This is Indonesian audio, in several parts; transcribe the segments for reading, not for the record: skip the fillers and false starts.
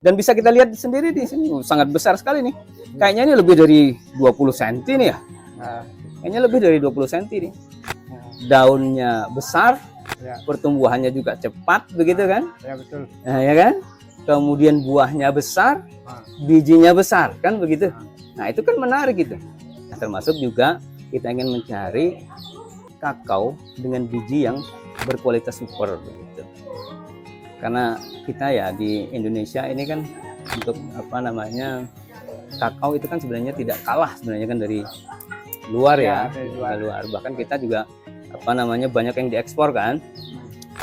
Dan bisa kita lihat sendiri di sini sangat besar sekali nih. Kayaknya ini lebih dari 20 cm nih ya. Kayaknya lebih dari 20 cm nih. Daunnya besar, pertumbuhannya juga cepat begitu kan? Ya betul. Nah, ya kan? Kemudian buahnya besar, bijinya besar kan begitu. Nah, itu kan menarik gitu. Nah, termasuk juga kita ingin mencari kakao dengan biji yang berkualitas super begitu. Karena kita ya di Indonesia ini kan untuk kakao itu kan sebenarnya tidak kalah sebenarnya kan dari luar ya, dari luar. Bahkan kita juga banyak yang diekspor kan.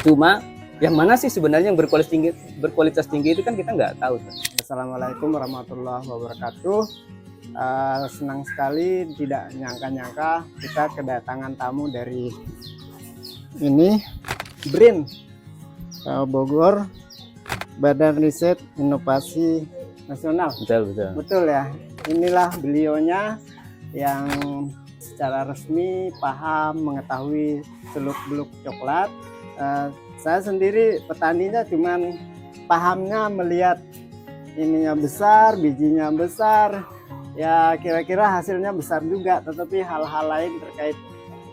Cuma yang mana sih sebenarnya yang berkualitas tinggi itu kan kita nggak tahu. Assalamualaikum warahmatullahi wabarakatuh. Senang sekali, tidak nyangka-nyangka kita kedatangan tamu dari ini BRIN Bogor, Badan Riset Inovasi Nasional. Betul ya. Inilah beliaunya yang secara resmi paham mengetahui seluk-beluk coklat. Saya sendiri petaninya cuman pahamnya melihat ininya besar, bijinya besar, ya kira-kira hasilnya besar juga, tetapi hal-hal lain terkait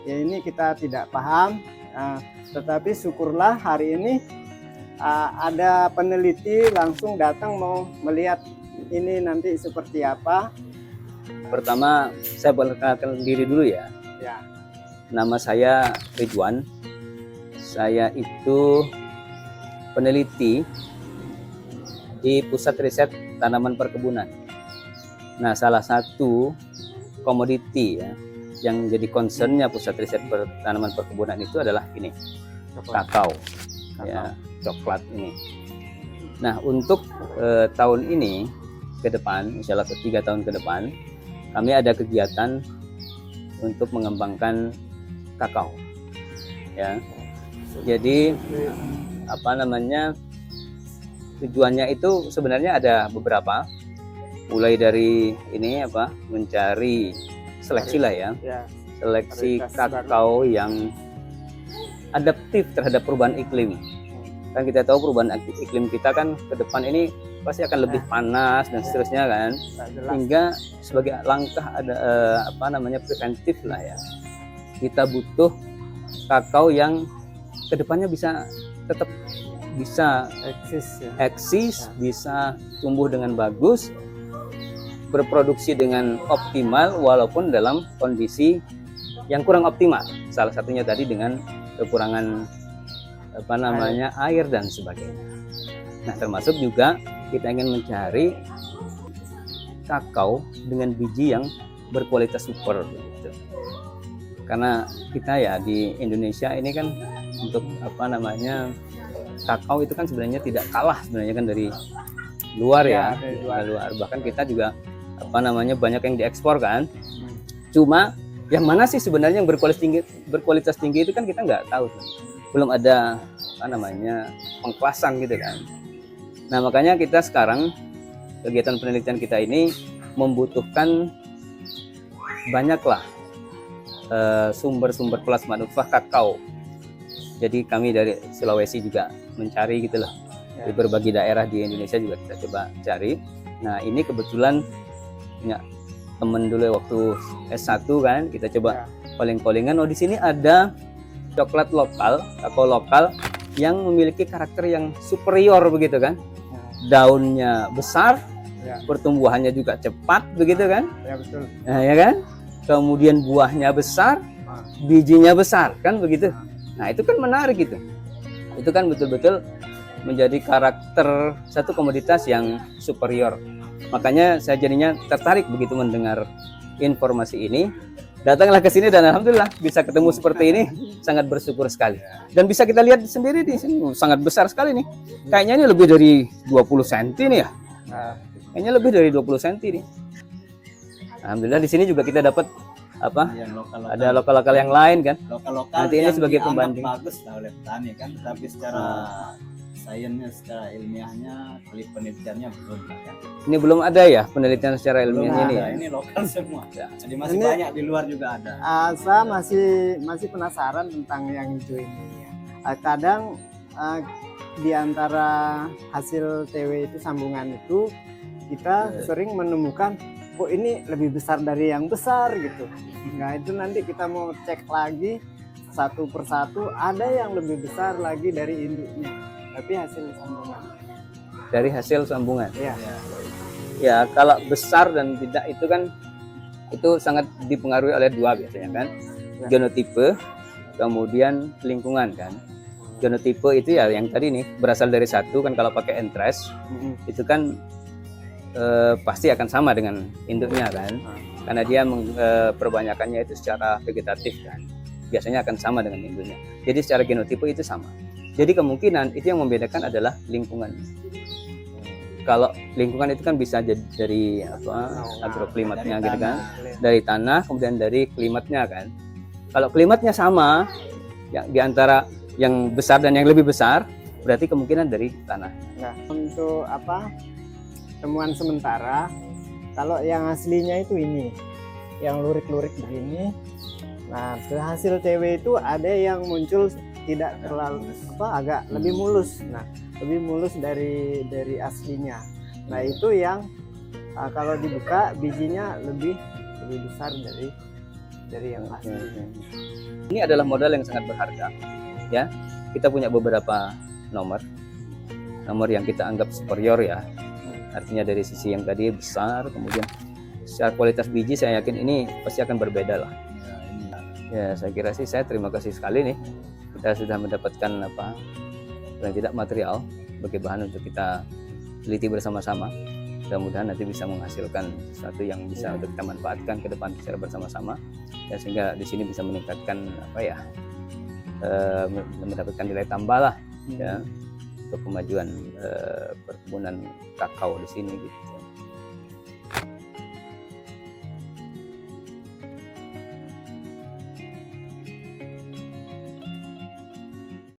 ya ini kita tidak paham. Tetapi syukurlah hari ini ada peneliti langsung datang mau melihat ini nanti seperti apa. Pertama saya perkenalkan diri dulu ya. Nama saya Ridwan. Saya itu peneliti di Pusat Riset Tanaman Perkebunan. Nah, salah satu komoditi ya yang jadi concernnya Pusat Riset Tanaman Perkebunan itu adalah ini, kakao. Ya, coklat ini. Nah, untuk tahun ini ke depan, insya Allah 3 tahun ke depan, kami ada kegiatan untuk mengembangkan kakao. Ya, jadi tujuannya itu sebenarnya ada beberapa, mulai dari ini mencari seleksi lah ya, seleksi kakao yang adaptif terhadap perubahan iklim. Kan kita tahu perubahan iklim kita kan ke depan ini pasti akan lebih panas dan seterusnya kan, hingga sebagai langkah ada preventif lah ya, kita butuh kakao yang ke depannya bisa tetap bisa eksis, bisa tumbuh dengan bagus, berproduksi dengan optimal walaupun dalam kondisi yang kurang optimal. Salah satunya tadi dengan kekurangan air dan sebagainya. Nah, termasuk juga kita ingin mencari kakao dengan biji yang berkualitas super gitu. Karena kita ya di Indonesia ini kan untuk kakao itu kan sebenarnya tidak kalah sebenarnya kan dari luar ya, dari luar. Bahkan kita juga banyak yang diekspor kan. Cuma yang mana sih sebenarnya yang berkualitas tinggi itu kan kita nggak tahu. Belum ada pengklasan gitu kan. Nah, makanya kita sekarang kegiatan penelitian kita ini membutuhkan banyaklah sumber-sumber plasma nutfah kakao. Jadi kami dari Sulawesi juga mencari gitu loh. Di berbagai daerah di Indonesia juga kita coba cari. Nah, ini kebetulan punya temen dulu waktu S1 kan, kita coba calling-callingan. Oh, di sini ada coklat lokal, kakao lokal yang memiliki karakter yang superior begitu kan. Daunnya besar, pertumbuhannya juga cepat begitu kan. Ya betul. Nah, ya kan? Kemudian buahnya besar, bijinya besar kan begitu. Nah, itu kan menarik gitu. Itu kan betul-betul menjadi karakter satu komoditas yang superior. Makanya saya jadinya tertarik begitu mendengar informasi ini. Datanglah ke sini dan alhamdulillah bisa ketemu seperti ini, sangat bersyukur sekali. Dan bisa kita lihat sendiri di sini sangat besar sekali nih. Kayaknya ini lebih dari 20 cm nih ya. Kayaknya lebih dari 20 cm nih. Alhamdulillah di sini juga kita dapat ada lokal-lokal yang lain kan. Lokal-lokal nanti ini sebagai pembanding bagus lah oleh petani kan, tapi secara sainsnya, secara ilmiahnya, penelitiannya belum kan. Ini belum ada ya penelitian secara ilmiahnya ini ya. Ini lokal semua. Jadi masih Ini, banyak di luar juga ada. Saya masih penasaran tentang yang hijau ini. Kadang di antara hasil TW itu sambungan itu kita sering menemukan kok ini lebih besar dari yang besar gitu. Nah itu nanti kita mau cek lagi satu persatu, ada yang lebih besar lagi dari induknya, tapi hasil sambungan. Dari hasil sambungan. Ya. Ya, kalau besar dan tidak itu kan itu sangat dipengaruhi oleh dua biasanya kan. Ya. Genotipe, kemudian lingkungan kan. Genotipe itu ya yang tadi nih berasal dari satu kan, kalau pakai entres itu kan pasti akan sama dengan induknya kan, karena dia perbanyakannya itu secara vegetatif kan, biasanya akan sama dengan induknya. Jadi secara genotipe itu sama. Jadi kemungkinan itu yang membedakan adalah lingkungan. Kalau lingkungan itu kan bisa jadi dari agroklimatnya gitu kan, dari tanah, kemudian dari klimatnya kan. Kalau klimatnya sama, ya di antara yang besar dan yang lebih besar, berarti kemungkinan dari tanah. Nah, untuk temuan sementara, kalau yang aslinya itu ini, yang lurik-lurik begini. Nah, ke hasil TW itu ada yang muncul tidak terlalu agak lebih mulus. Nah, lebih mulus dari aslinya. Nah, itu yang kalau dibuka bijinya lebih besar dari yang asli. Ini adalah modal yang sangat berharga. Ya, kita punya beberapa nomor yang kita anggap superior ya. Artinya dari sisi yang tadi besar, kemudian secara kualitas biji saya yakin ini pasti akan berbeda lah. Ya, saya kira sih saya terima kasih sekali nih. Kita sudah mendapatkan paling tidak material sebagai bahan untuk kita teliti bersama-sama. Mudah-mudahan nanti bisa menghasilkan sesuatu yang bisa untuk kita manfaatkan ke depan secara bersama-sama. Ya, sehingga di sini bisa meningkatkan mendapatkan nilai tambah lah ya untuk kemajuan perkebunan kakao di sini gitu.